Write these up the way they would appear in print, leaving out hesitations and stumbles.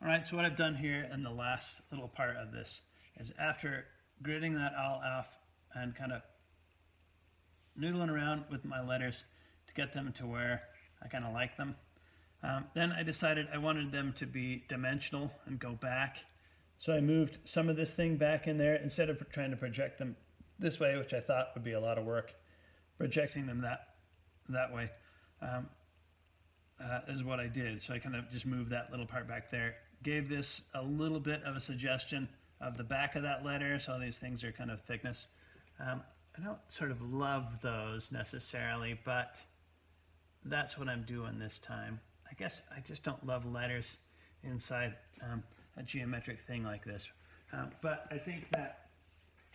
All right, so what I've done here in the last little part of this is after gridding that all off and kind of noodling around with my letters to get them to where I kind of like them, then I decided I wanted them to be dimensional and go back. So I moved some of this thing back in there instead of trying to project them this way, which I thought would be a lot of work. Projecting them that way is what I did. So I kind of just moved that little part back there. Gave this a little bit of a suggestion of the back of that letter. So these things are kind of thickness. I don't sort of love those necessarily, but that's what I'm doing this time. I guess I just don't love letters inside a geometric thing like this. But I think that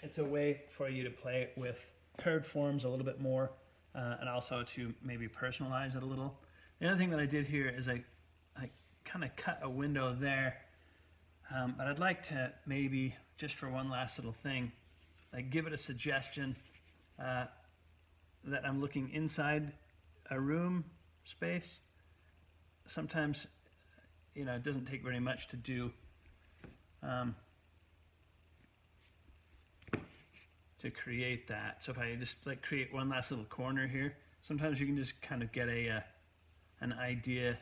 it's a way for you to play with curved forms a little bit more and also to maybe personalize it a little. The other thing that I did here is I kind of cut a window there, but I'd like to maybe, just for one last little thing, like give it a suggestion that I'm looking inside a room space. Sometimes, you know, it doesn't take very much to do to create that. So if I just like create one last little corner here, sometimes you can just kind of get an idea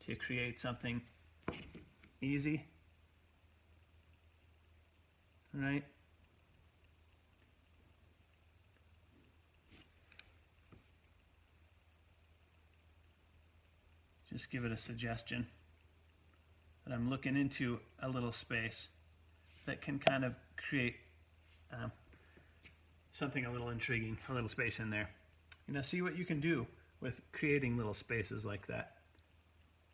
to create something easy, right? Just give it a suggestion that I'm looking into a little space that can kind of create something a little intriguing, a little space in there. You know, see what you can do with creating little spaces like that.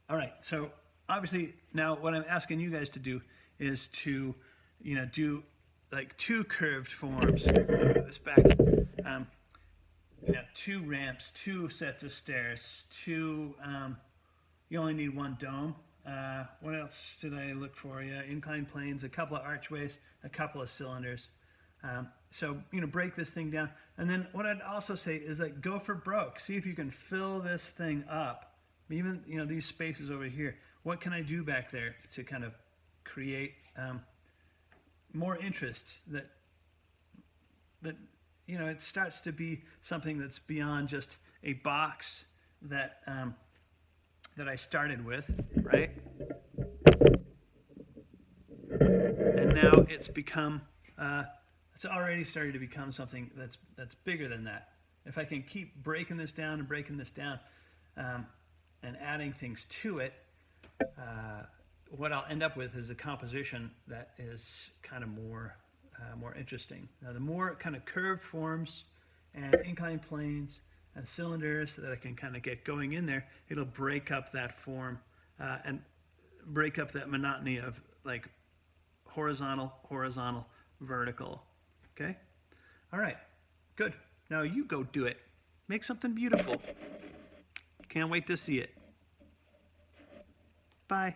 All right, so obviously now what I'm asking you guys to do is to, you know, do like two curved forms. This back, you know, two ramps, two sets of stairs, two. You only need one dome. What else did I look for? Yeah, inclined planes, a couple of archways, a couple of cylinders. So, you know, break this thing down. And then what I'd also say is like go for broke. See if you can fill this thing up. Even, you know, these spaces over here. What can I do back there to kind of create more interest that you know, it starts to be something that's beyond just a box that that I started with, right? And now it's become, it's already started to become something that's bigger than that. If I can keep breaking this down and breaking this down and adding things to it, what I'll end up with is a composition that is kind of more interesting. Now, the more kind of curved forms and inclined planes and cylinders that I can kind of get going in there, it'll break up that form and break up that monotony of like horizontal, horizontal, vertical. Okay? All right, good. Now you go do it. Make something beautiful. Can't wait to see it. Bye.